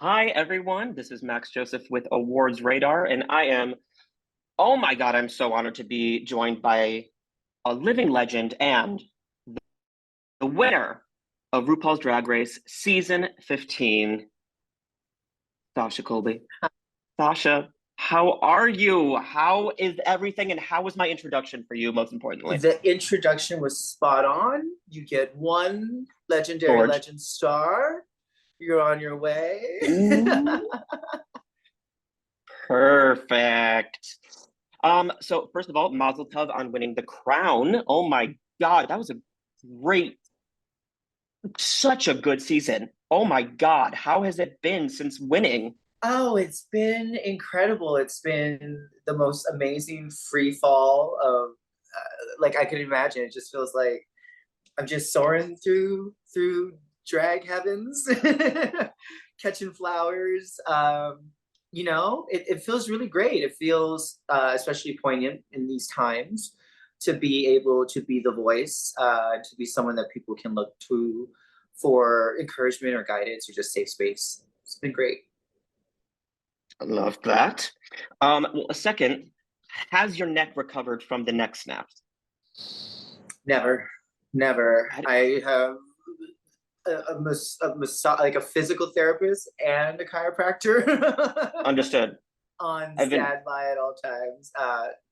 Hi, everyone. This is Max Joseph with Awards Radar, and oh my God, I'm so honored to be joined by a living legend and the winner of RuPaul's Drag Race Season 15, Sasha Colby. Sasha, how are you? How is everything, and how was my introduction for you, most importantly? The introduction was spot on. You get one legendary George. legend star. You're on your way. Ooh, perfect. So first of all, Mazel Tov on winning the crown. Oh my God, that was a great such a good season. Oh my God, how has it been since winning? Oh, it's been incredible. It's been the most amazing free fall of like I can imagine. It just feels like I'm just soaring through drag heavens, catching flowers. It feels really great. It feels especially poignant in these times to be able to be the voice, to be someone that people can look to for encouragement or guidance or just safe space. It's been great. I love that. Well, a second, has your neck recovered from the neck snaps? Never, never. I- I have like a physical therapist and a chiropractor Understood. on I've been, standby at all times.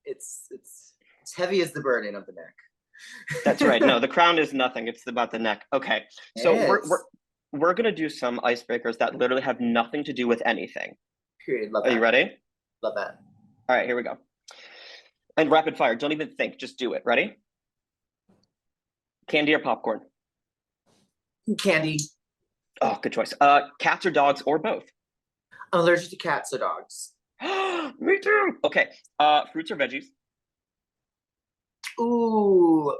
It's heavy as the burden of the that's right. neck. No, the crown is nothing. It's about the neck. Okay. It So is. we're gonna do some icebreakers that literally have nothing to do with anything. Period. Love Are you that. ready? Love that. All right, here we go. And rapid fire. Don't even think, just do it. Ready? Candy or popcorn? Candy. Oh, good choice. Cats or dogs or both? I'm allergic to cats or dogs. Me too. Okay. Fruits or veggies? Ooh,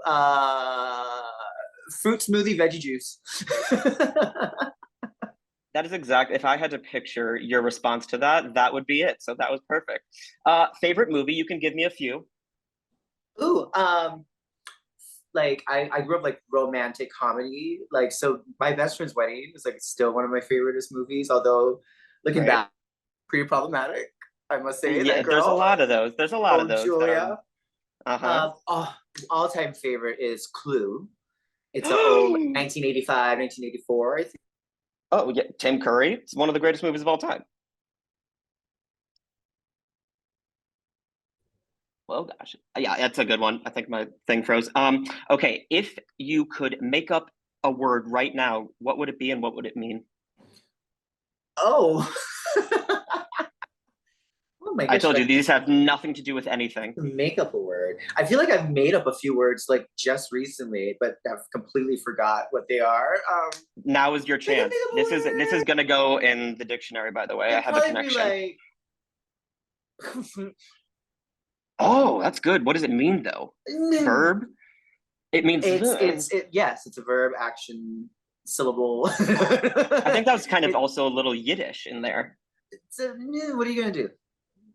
fruit smoothie, veggie juice. That is exact. If I had to picture your response to that, that would be it. So that was perfect. Favorite movie? You can give me a few. Ooh, like I grew up like romantic comedy. Like so my best friend's wedding is like still one of my favoriteest movies, although looking Right. back, pretty problematic. I must say Yeah, that there's a girl. lot of those. There's a lot of Oh those that are, Julia. uh-huh. Oh, all-time favorite is Clue. It's a old 1985, 1984, I think. Oh, yeah, Tim Curry. It's one of the greatest movies of all time. Well, gosh. Yeah, that's a good one. I think my thing froze. Okay, if you could make up a word right now, what would it be and what would it mean? Oh. Oh my I gosh, if told I you these have nothing to do with anything. make up a word. I feel like I've made up a few words like just recently, but I've completely forgot what they are. Now is your If I could chance. This make is up gonna go in the dictionary, by the way. a I word, it'd have a probably be connection. like Oh, that's good. What does it mean though? Verb? It means yes, it's a verb, action, syllable. I think that was kind of it, also a little Yiddish in there. what are you gonna do?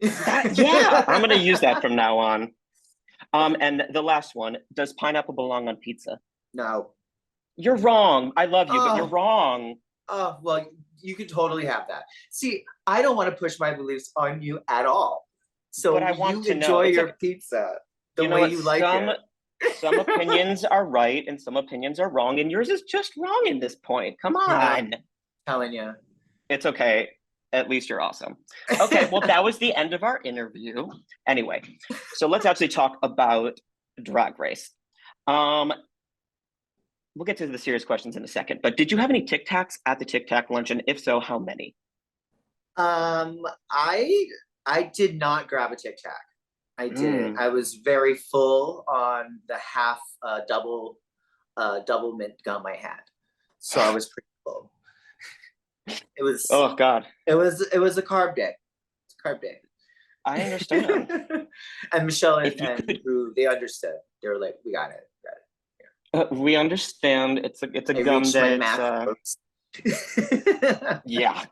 That yeah, I'm gonna use that from now on. And the last one, does pineapple belong on pizza? No. You're wrong. I love you, but you're Oh, wrong. oh, well, you can totally have that. See, I don't want to push my beliefs on you at all. But So I want you to know. enjoy It's your like, pizza the you know way what? you like it. Some opinions are right and some opinions are wrong, and yours is just wrong in this point. Come You know, on. telling you. It's okay. At least you're awesome. Okay, well, that was the end of our interview. Anyway, so let's actually talk about Drag Race. Um, we'll get to the serious questions in a second, but did you have any Tic Tacs at the Tic Tac luncheon? If so, how many? um, I I did not grab a Tic Tac. I didn't. Mm. I was very full on the half double mint gum I had, so I was pretty full. It was Oh God, it was a carb day. It's a carb day. I understand. And Michelle and, If you and could, Rue, they understood. They were like, "We got it, got it." we understand. It's a I gum reached my day. It's macros. yeah.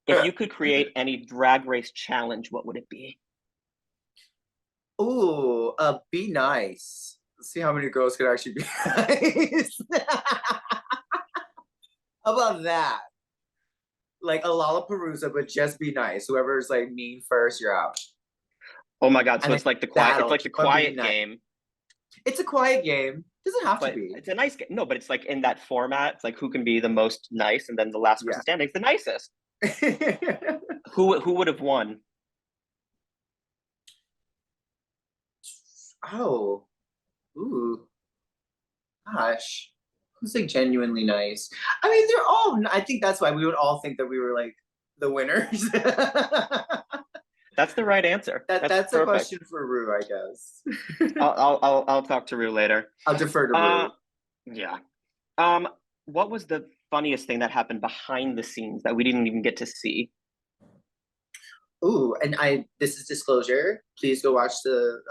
If you could create any Drag Race challenge, what would it be? Ooh, be nice. Let's see how many girls could actually be nice. How about that? like a Lollapalooza, but just be nice. Whoever's like mean first, you're out. Oh my God. And So then it's like the quiet, it's battle, like the keep on being quiet nice. game, It's a quiet game. Doesn't have to but be. it's a nice game. No, but it's like in that format. It's like who can be the most nice, and then the last Yeah. person standing is the nicest. Who would have won? Oh, ooh, gosh. Who's like genuinely nice? I mean, they're all. I think that's why we would all think that we were like the winners. That's the right answer. That's That's a perfect. question for Rue, I guess. I'll talk to Rue later. I'll defer to Uh, Rue. yeah. Um, what was the funniest thing that happened behind the scenes that we didn't even get to see? Ooh, and this is disclosure. Please go watch the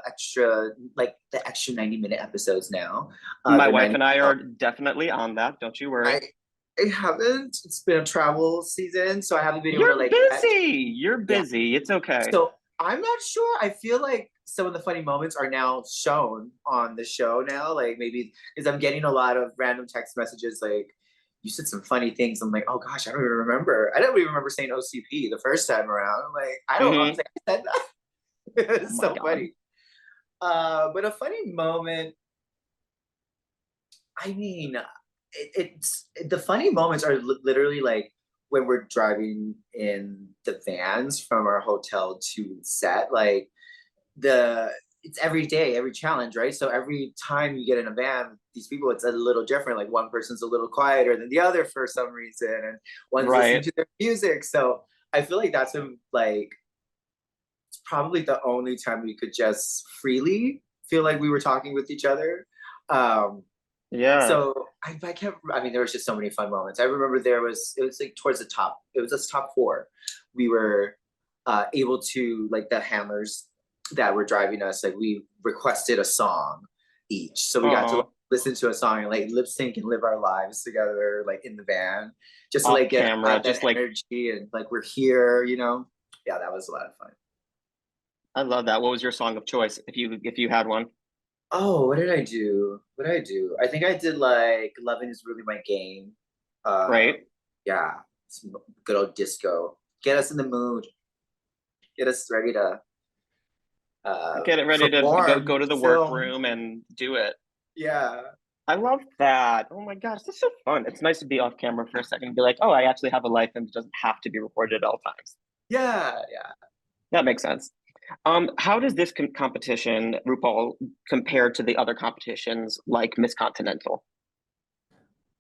extra 90-minute episodes now. My They're wife 90. and I are definitely on that. Don't you worry. I I haven't. It's been a travel season, so I haven't been able to You're like catch. busy. You're Yeah. busy. It's okay. So I'm not sure. I feel like some of the funny moments are now shown on the show now. Like maybe because I'm getting a lot of random text messages like you said some funny things. I'm like, oh gosh, I don't even remember. I don't even remember saying OCP the first time around. I'm like, I was Hmm. like, I said that. Oh It's my so God. funny. But a funny moment, I mean, the funny moments are literally like when we're driving in the vans from our hotel to set. Like the it's every day, every challenge, right? So every time you get in a van, these people, it's a little different. Like one person's a little quieter than the other for some reason, and one's listening Right. to their music. So I feel like that's when like it's probably the only time we could just freely feel like we were talking with each other. Um, Yeah. so I can't. I mean, there was just so many fun moments. I remember it was like towards the top. It was us top four. We were able to like the handlers that were driving us. Like we requested a song each, so we got to like, Oh, listen to a song and like lip sync and live our lives together, like in the van, just to off like get camera, have that just like energy and like we're here. Yeah, that was a lot of fun. I love that. What was your song of choice if you had one? Oh, what did I do? What did I do? I think I did like "Loving Is Really My Game." Uh, Right? yeah, some good old disco. Get us in the mood. Get us ready to Get it ready to perform, go to the film. workroom and do it. Yeah, I love that. Oh my gosh, that's so fun. It's nice to be off camera for a second and be like, oh, I actually have a life and it doesn't have to be recorded at all times. yeah, yeah. That makes sense. How does this competition, RuPaul, compare to the other competitions like Miss Continental?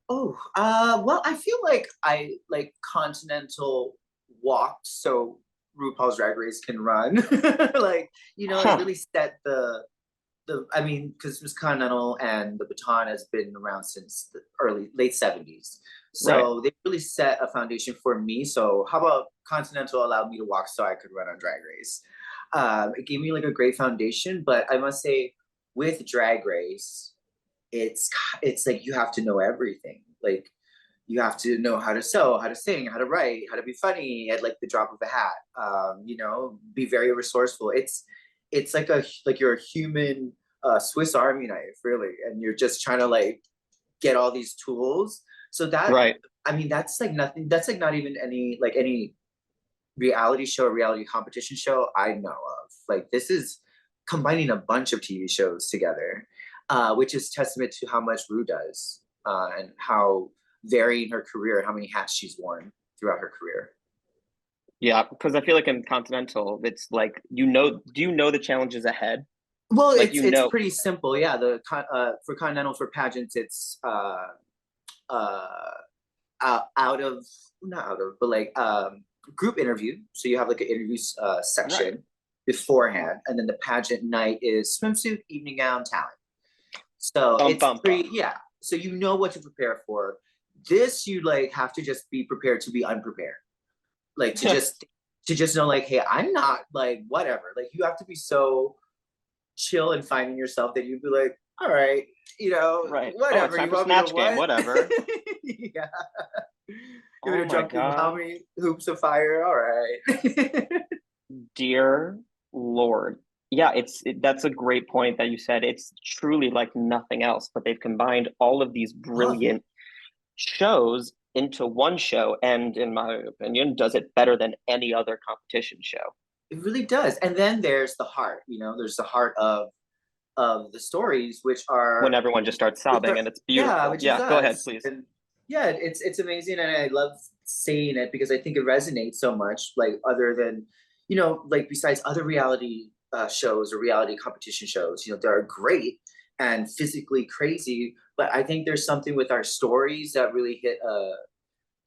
Oh, well, I feel like I like Continental walked so RuPaul's Drag Race can run. Like, it Huh. really set I mean, because Miss Continental and the baton has been around since the late 70s. Right. So they really set a foundation for me. So how about Continental allowed me to walk so I could run on Drag Race? It gave me like a great foundation, but I must say, with Drag Race, it's it's like you have to know everything. Like you have to know how to sew, how to sing, how to write, how to be funny at like the drop of a hat. Be very resourceful. It's like you're a human Swiss Army knife, really, and you're just trying to like get all these tools. So that Right. I mean, that's like nothing. That's like not even any reality show or reality competition show I know of. Like this is combining a bunch of TV shows together, which is testament to how much Rue does and how varying her career and how many hats she's worn throughout her career. Yeah, because I feel like in Continental, it's like do you know the challenges ahead? Well, Like it's pretty simple. Yeah, for Continental for pageants, it's uh, out of not out of, but like group interview. So you have like an interview right. section beforehand, and then the pageant night is swimsuit, evening gown, talent. So Bum it's bum pretty, bum. yeah. So you know what to prepare for. This you like have to just be prepared to be unprepared, like to just know like, hey, I'm not like whatever. Like you have to be so chill and finding yourself that you'd be like, all right, Right. Oh, it's whatever. time You for want me to Snatch Game, what? whatever. Yeah. You want Oh me to my jump through how God. many hoops of fire? All right. Dear Lord. Yeah, that's a great point that you said. It's truly like nothing else, but they've combined all of these Oh, brilliant shows into one show, and in my opinion, does it better than any other competition show. It really does. And then there's the heart, there's the heart of the stories, which When are everyone just starts sobbing, and it's yeah, beautiful. which is Yeah, go ahead, us. please. And yeah, it's amazing, and I love saying it because I think it resonates so much. Like other than, like besides other reality shows or reality competition shows, they're great and physically crazy. But I think there's something with our stories that really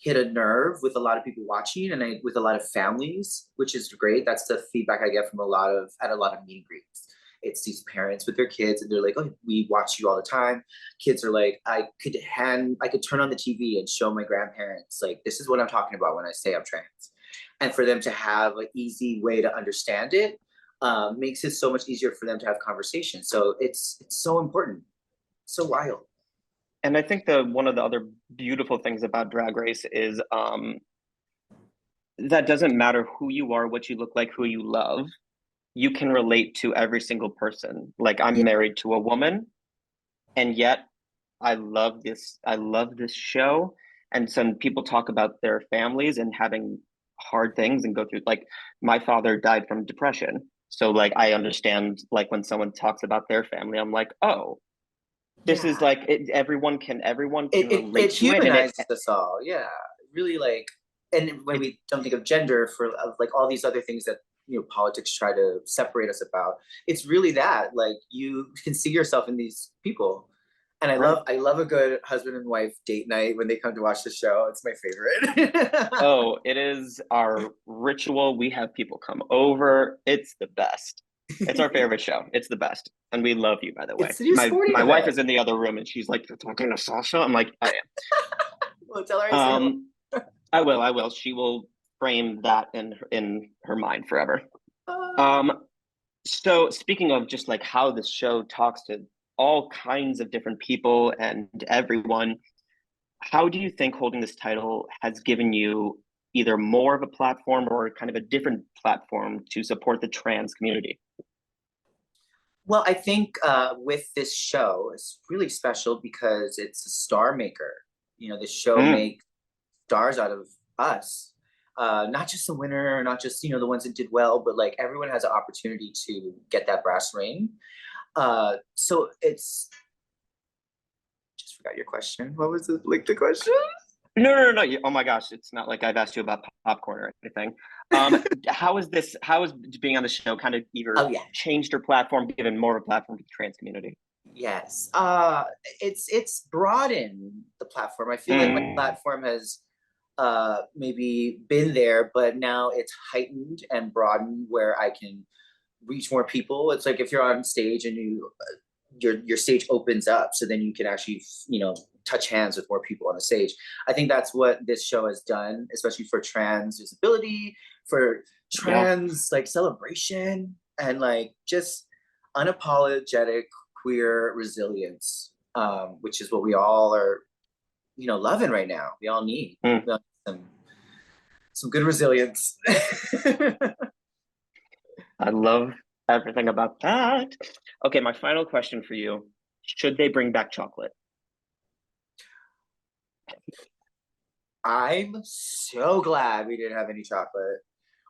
hit a nerve with a lot of people watching, and with a lot of families, which is great. That's the feedback I get from a lot of meet and greets. It's these parents with their kids, and they're like, "Oh, we watch you all the time." Kids are like, I could turn on the TV and show my grandparents, like, this is what I'm talking about when I say I'm trans. And for them to have an easy way to understand it, makes it so much easier for them to have conversations. So it's so important, so wild. And I think one of the other beautiful things about Drag Race is that doesn't matter who you are, what you look like, who you love, you can relate to every single person. Like, I'm Yeah. married to a woman, and yet I love this show. And some people talk about their families and having hard things and go through, like, my father died from depression. So like I understand, like, when someone talks about their family, I'm like, oh, this is Yeah. like everyone can relate It to it, and humanizes us all. Yeah, really, like, and when we don't think of gender for like all these other things that politics try to separate us about, it's really that, like, you can see yourself in these people. And right. I love a good husband and wife date night when they come to watch the show. It's my favorite. Oh, it is our ritual. We have people come over. It's the best. It's our favorite show. It's the best. And we love you, by the way. It's the new sporting My wife event. is in the other room, and she's like, "You're talking to Sasha?" I'm like, "I Well, tell her I say hello. am." I will. She will frame that in her mind forever. Um, so speaking of just like how this show talks to all kinds of different people and everyone, how do you think holding this title has given you either more of a platform or kind of a different platform to support the trans community? Well, I think with this show, it's really special because it's a star maker. The show Mm, makes stars out of us. Not just the winner, not just the ones that did well, but like everyone has an opportunity to get that brass ring. So it's just forgot your question. What was it, like, the question? no. Oh my gosh, it's not like I've asked you about popcorn or anything. How is being on the show kind of either Oh yeah, changed your platform, given more of a platform to the trans community? yes. It's broadened the platform. I feel like my Mm, platform has maybe been there, but now it's heightened and broadened where I can reach more people. It's like if you're on stage and your stage opens up, so then you can actually touch hands with more people on the stage. I think that's what this show has done, especially for trans visibility, for yeah. trans like celebration, and like just unapologetic queer resilience, which is what we all are loving right now. We all need Mm. some, some good resilience. I love everything about that. Okay, my final question for you. Should they bring back chocolate? I'm so glad we didn't have any chocolate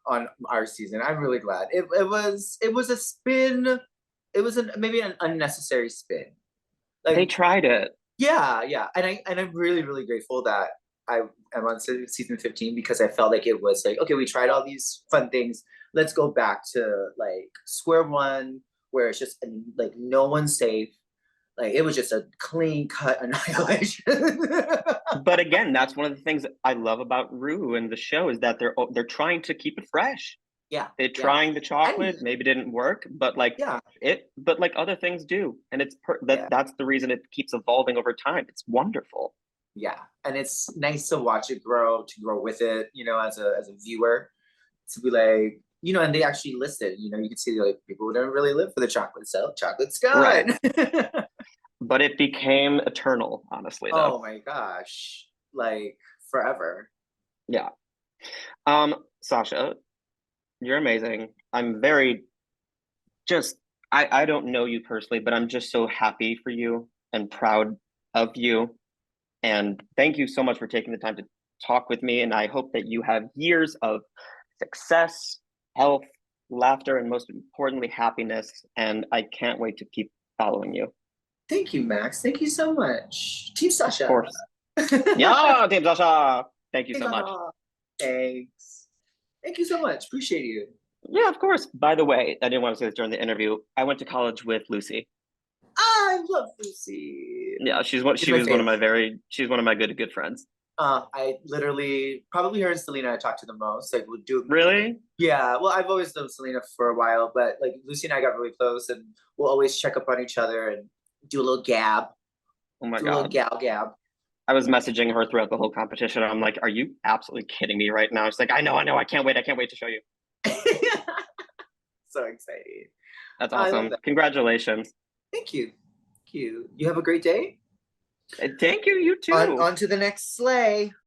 on our season. I'm really glad. It was a spin. It was maybe an unnecessary spin. They Like, tried it. yeah. And I'm really, really grateful that I am on season 15, because I felt like it was like, okay, we tried all these fun things. Let's go back to like square one, where it's just like no one's safe. Like it was just a clean cut annihilation. But again, that's one of the things I love about Rue and the show is that they're trying to keep it fresh. Yeah, They're yeah. trying the And chocolate, maybe didn't work, but yeah, other things do, and yeah. that's the reason it keeps evolving over time. It's wonderful. Yeah, and it's nice to watch it grow, to grow with it, as a viewer, to be like, and they actually listed, you can see like people who don't really live for the chocolate, so chocolate's Right. gone. But it became eternal, honestly, though. Oh my gosh, like forever. Yeah. Sasha, you're amazing. I'm very just I don't know you personally, but I'm just so happy for you and proud of you. And thank you so much for taking the time to talk with me. And I hope that you have years of success, health, laughter, and most importantly, happiness. And I can't wait to keep following you. Thank you, Max. Thank you so much. Team Sasha. Of course. Yeah, Team Sasha. Thank you so much. Thanks. Thank you so much. Appreciate you. Yeah, of course. By the way, I didn't want to say this during the interview. I went to college with Lucy. I love Lucy. Yeah, she's one of my good friends. I literally probably her and Selena I talk to the most. Like we'll do Really? Yeah. Well, I've always known Selena for a while, but like Lucy and I got really close, and we'll always check up on each other and do a little gab. Oh my Do a little God. gab. I was messaging her throughout the whole competition. I'm like, are you absolutely kidding me right now? She's like, I know. I can't wait to show you. So exciting. That's I love awesome. that. Congratulations. Thank you. Thank you. You have a great day. Thank you, you too. On to the next sleigh.